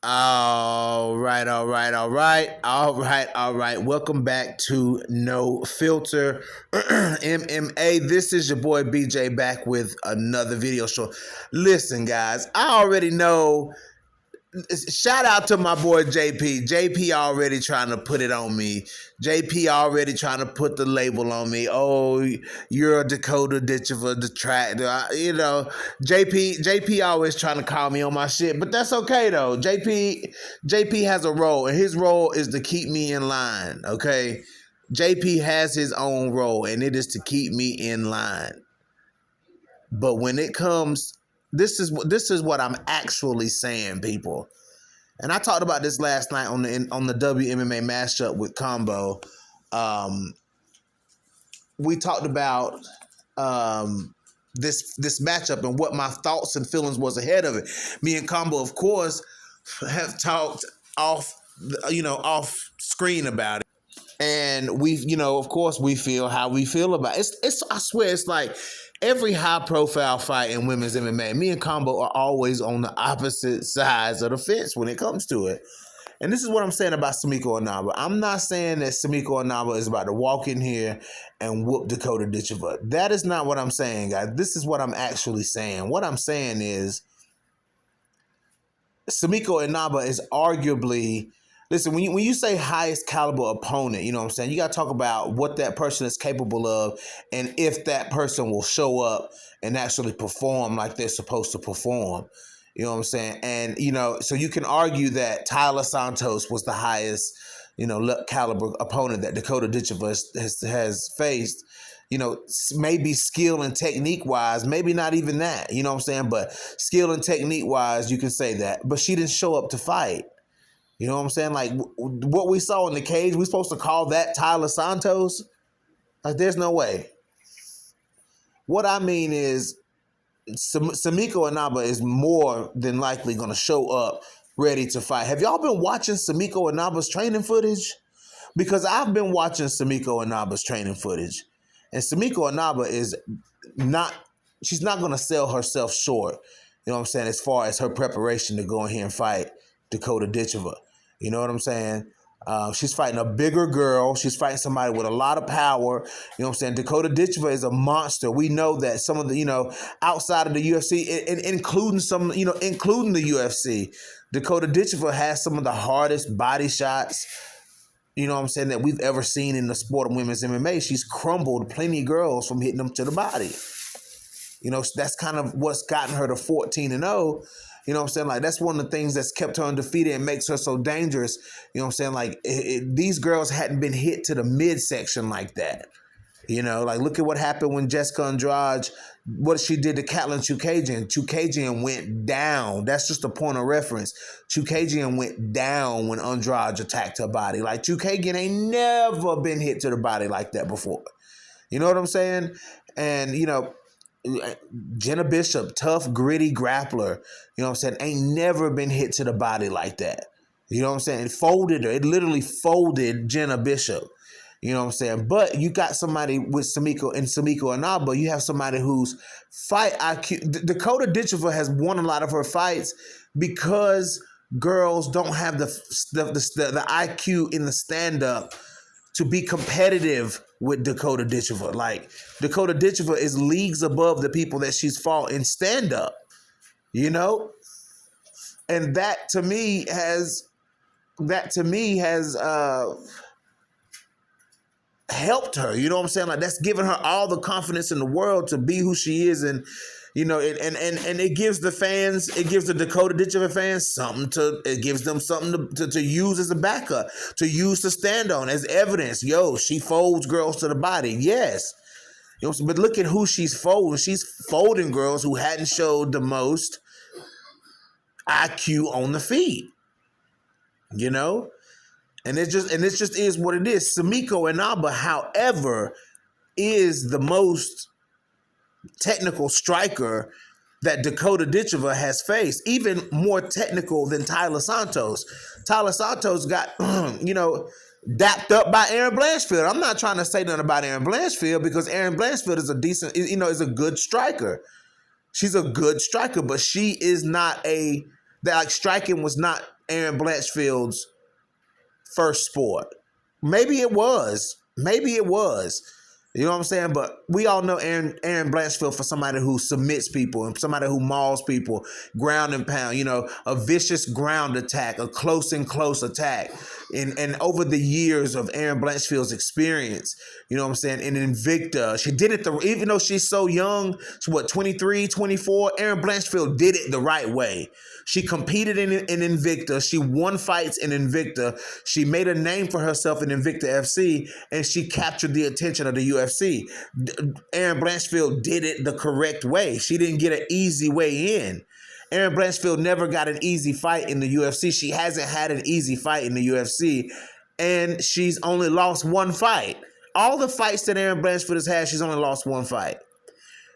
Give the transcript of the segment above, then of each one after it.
All right, all right, all right, all right, all right. Welcome back to No Filter MMA. This is your boy BJ back with another video show. Listen, guys, I already know. Shout out to my boy JP. JP already trying to put it on me. JP already trying to put the label on me. Oh, you're a Dakota Ditcheva detractor. You know, JP always trying to call me on my shit, but that's okay though. JP has a role, and his role is to keep me in line. Okay, JP has his own role, and it is to keep me in line. But when it comes, this is what I'm actually saying, people. And I talked about this last night on the WMMA matchup with Combo. We talked about this matchup and what my thoughts and feelings was ahead of it. Me and Combo, of course, have talked off screen about it. And of course, we feel how we feel about it. I swear, it's like every high-profile fight in women's MMA, me and Combo are always on the opposite sides of the fence when it comes to it. And this is what I'm saying about Seamiko Anaba. I'm not saying that Seamiko Anaba is about to walk in here and whoop Dakota Ditcheva. That is not what I'm saying, guys. This is what I'm actually saying. What I'm saying is Seamiko Anaba is arguably... Listen, when you say highest caliber opponent, you know what I'm saying? You got to talk about what that person is capable of and if that person will show up and actually perform like they're supposed to perform. You know what I'm saying? And, so you can argue that Tyler Santos was the highest, caliber opponent that Dakota Ditcheva has faced. Maybe skill and technique-wise, maybe not even that, you know what I'm saying? But skill and technique-wise, you can say that. But she didn't show up to fight. You know what I'm saying? Like, what we saw in the cage, we supposed to call that Tyler Santos? Like, there's no way. What I mean is, Seamiko Anaba is more than likely going to show up ready to fight. Have y'all been watching Seamiko Anaba's training footage? Because I've been watching Seamiko Anaba's training footage. And Seamiko Anaba is not, she's not going to sell herself short, you know what I'm saying, as far as her preparation to go in here and fight Dakota Ditcheva. You know what I'm saying? She's fighting a bigger girl. She's fighting somebody with a lot of power. You know what I'm saying? Dakota Ditcheva is a monster. We know that some of the, outside of the UFC, including including the UFC, Dakota Ditcheva has some of the hardest body shots, you know what I'm saying, that we've ever seen in the sport of women's MMA. She's crumbled plenty of girls from hitting them to the body. That's kind of what's gotten her to 14-0. You know what I'm saying? Like, that's one of the things that's kept her undefeated and makes her so dangerous. You know what I'm saying? Like, these girls hadn't been hit to the midsection like that. Like, look at what happened when Jessica Andrade, what she did to Katlyn Chookagian. Chookagian went down. That's just a point of reference. Chookagian went down when Andrade attacked her body. Like, Chookagian ain't never been hit to the body like that before. You know what I'm saying? And, Jenna Bishop, tough, gritty grappler, you know what I'm saying, ain't never been hit to the body like that. You know what I'm saying? It folded her. It literally folded Jenna Bishop. You know what I'm saying? But you got somebody with Seamiko Anaba. You have somebody whose fight IQ... Dakota Ditcheva has won a lot of her fights because girls don't have the IQ in the stand-up to be competitive with Dakota Ditcheva. Like, Dakota Ditcheva is leagues above the people that she's fought in stand-up, And that to me has helped her, you know what I'm saying? Like, that's given her all the confidence in the world to be who she is, and and it gives the fans, it gives the Dakota Ditcheva fans something to use as a backup, to use to stand on as evidence. Yo, she folds girls to the body. Yes. But look at who she's folding. She's folding girls who hadn't showed the most IQ on the feet. And it just is what it is. Seamiko Anaba, however, is the most technical striker that Dakota Ditcheva has faced, even more technical than Tyler Santos. Tyler Santos got, dapped up by Erin Blanchfield. I'm not trying to say nothing about Erin Blanchfield because Erin Blanchfield is a decent, is a good striker. She's a good striker, but she is not striking was not Aaron Blanchfield's first sport. Maybe it was. Maybe it was. You know what I'm saying? But we all know Aaron Blanchfield for somebody who submits people and somebody who mauls people, ground and pound, you know, a vicious ground attack, a close and close attack. And over the years of Aaron Blanchfield's experience, you know what I'm saying, in Invicta, she did it, even though she's so young, she's what, 23, 24, Aaron Blanchfield did it the right way. She competed in Invicta. She won fights in Invicta. She made a name for herself in Invicta FC, and she captured the attention of the UFC. Aaron Blanchfield did it the correct way. She didn't get an easy way in. Aaron Blanchfield never got an easy fight in the UFC. She hasn't had an easy fight in the UFC, and she's only lost one fight. All the fights that Aaron Blanchfield has had, she's only lost one fight.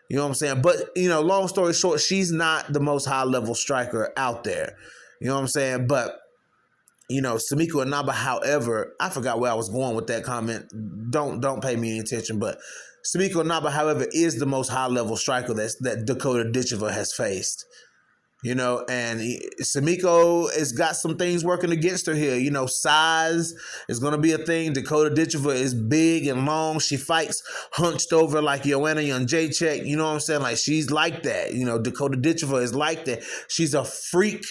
You know what I'm saying? But, you know, long story short, she's not the most high-level striker out there. You know what I'm saying? But, you know, Seamiko Anaba, however, I forgot where I was going with that comment. Don't pay me any attention. But Seamiko Anaba, however, is the most high-level striker that Dakota Ditcheva has faced. You know, and Seamiko has got some things working against her here. You know, size is going to be a thing. Dakota Ditcheva is big and long. She fights hunched over like Joanna Jędrzejczyk. You know what I'm saying? Like, she's like that. You know, Dakota Ditcheva is like that. She's a freak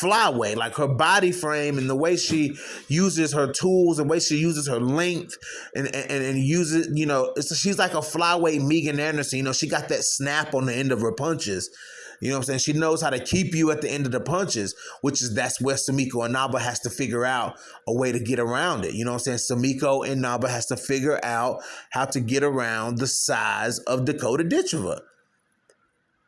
flyweight. Like, her body frame and the way she uses her tools, the way she uses her length and uses, you know, she's like a flyweight Megan Anderson. You know, she got that snap on the end of her punches. You know what I'm saying? She knows how to keep you at the end of the punches, that's where Seamiko Anaba has to figure out a way to get around it. You know what I'm saying? Seamiko Anaba has to figure out how to get around the size of Dakota Ditcheva.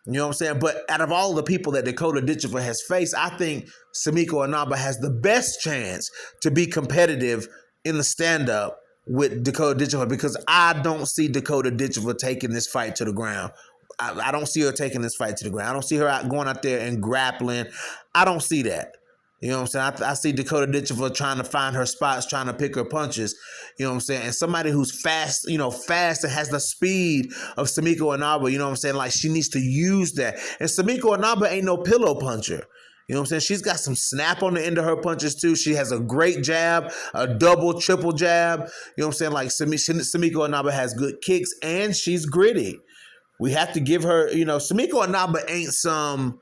You know what I'm saying? But out of all the people that Dakota Ditcheva has faced, I think Seamiko Anaba has the best chance to be competitive in the stand-up with Dakota Ditcheva, because I don't see Dakota Ditcheva taking this fight to the ground. I don't see her taking this fight to the ground. I don't see her going out there and grappling. I don't see that. You know what I'm saying? I see Dakota Ditcheva trying to find her spots, trying to pick her punches. You know what I'm saying? And somebody who's fast, you know, fast and has the speed of Seamiko Anaba, you know what I'm saying? Like, she needs to use that. And Seamiko Anaba ain't no pillow puncher. You know what I'm saying? She's got some snap on the end of her punches, too. She has a great jab, a double, triple jab. You know what I'm saying? Like, Seamiko Anaba has good kicks, and she's gritty. We have to give her, you know, Seamiko Anaba ain't some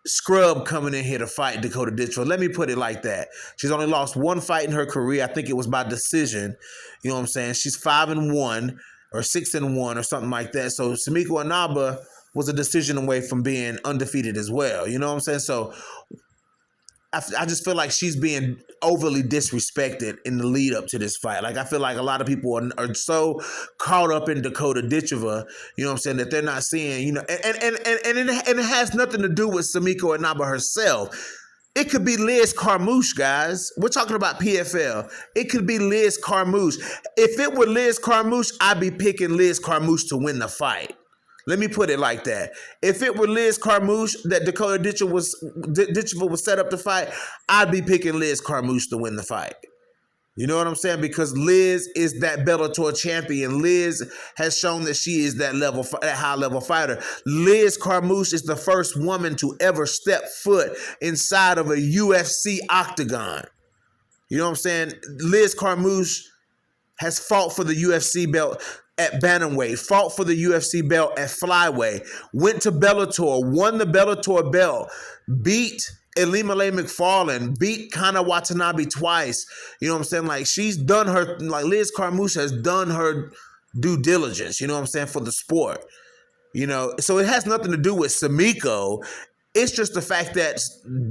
scrub coming in here to fight Dakota Ditcheva. Let me put it like that. She's only lost one fight in her career. I think it was by decision. You know what I'm saying? She's 5-1 or 6-1 or something like that. So Seamiko Anaba was a decision away from being undefeated as well. You know what I'm saying? So I just feel like she's being overly disrespected in the lead up to this fight. Like, I feel like a lot of people are so caught up in Dakota Ditcheva, you know what I'm saying, that they're not seeing, you know, and it has nothing to do with Seamiko Anaba herself. It could be Liz Carmouche, guys. We're talking about PFL. It could be Liz Carmouche. If it were Liz Carmouche, I'd be picking Liz Carmouche to win the fight. Let me put it like that. If it were Liz Carmouche that Dakota Ditcheva was set up to fight, I'd be picking Liz Carmouche to win the fight. You know what I'm saying? Because Liz is that Bellator champion. Liz has shown that she is that high-level fighter. Liz Carmouche is the first woman to ever step foot inside of a UFC octagon. You know what I'm saying? Liz Carmouche has fought for the UFC belt at bantamweight, fought for the UFC belt at flyweight, went to Bellator, won the Bellator belt, beat Elimele McFarlane, beat Kana Watanabe twice. You know what I'm saying? Like, she's done her, like, Liz Carmouche has done her due diligence, you know what I'm saying, for the sport. You know, so it has nothing to do with Seamiko. It's just the fact that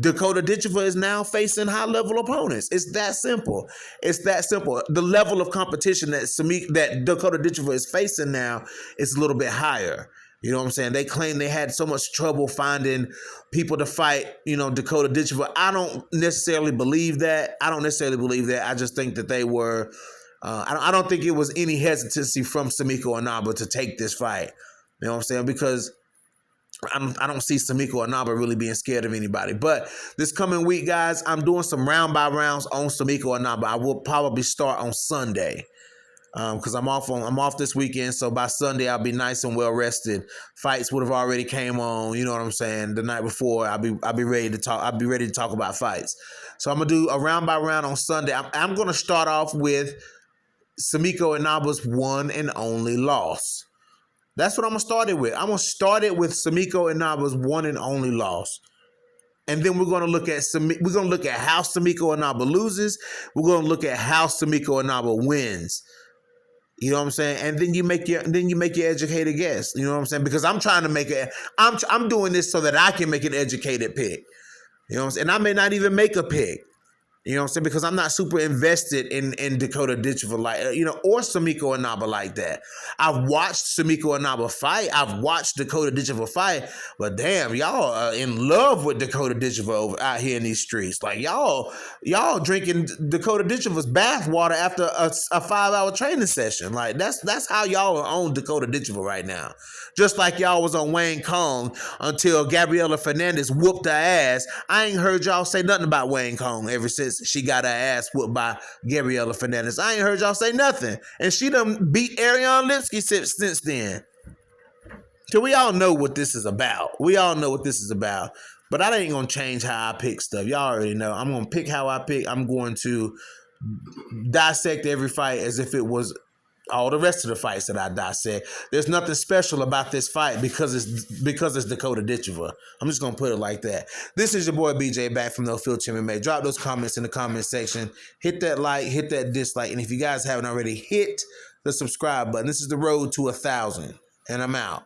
Dakota Ditcheva is now facing high-level opponents. It's that simple. It's that simple. The level of competition that Dakota Ditcheva is facing now is a little bit higher. You know what I'm saying? They claim they had so much trouble finding people to fight, you know, Dakota Ditcheva. I don't necessarily believe that. I just think that they were I don't think it was any hesitancy from Seamiko Anaba to take this fight. You know what I'm saying? Because I don't see Seamiko Anaba really being scared of anybody. But this coming week, guys, I'm doing some round by rounds on Seamiko Anaba. I will probably start on Sunday. because I'm off this weekend, so by Sunday I'll be nice and well rested. Fights would have already came on, you know what I'm saying. The night before, I'll be ready to talk. I'll be ready to talk about fights. So I'm gonna do a round by round on Sunday. I'm gonna start off with Seamiko Inaba's one and only loss. That's what I'm gonna start it with. I'm gonna start it with Seamiko Inaba's one and only loss. And then we're gonna look at how Seamiko Anaba loses. We're gonna look at how Seamiko Anaba wins. You know what I'm saying? And then you make your educated guess. You know what I'm saying? Because I'm trying to make I'm doing this so that I can make an educated pick. You know what I'm saying? And I may not even make a pick. You know what I'm saying? Because I'm not super invested in Dakota Ditcheva or Seamiko Anaba like that. I've watched Seamiko Anaba fight. I've watched Dakota Ditcheva fight. But damn, y'all are in love with Dakota Ditcheva over out here in these streets. Like y'all drinking Dakota Ditcheva's bathwater after a 5-hour training session. Like that's how y'all are on Dakota Ditcheva right now. Just like y'all was on Wayne Kong until Gabriela Fernandez whooped her ass. I ain't heard y'all say nothing about Wayne Kong ever since she got her ass whooped by Gabriela Fernandez. I ain't heard y'all say nothing. And she done beat Ariane Lipsky since then. So we all know what this is about. But I ain't going to change how I pick stuff. Y'all already know. I'm going to pick how I pick. I'm going to dissect every fight as if it was all the rest of the fights that I dissect. There's nothing special about this fight because it's Dakota Ditcheva. I'm just gonna put it like that. This is your boy BJ back from No Filter MMA. Drop those comments in the comment section. Hit that like, hit that dislike, and if you guys haven't already, hit the subscribe button. This is the road to 1,000, and I'm out.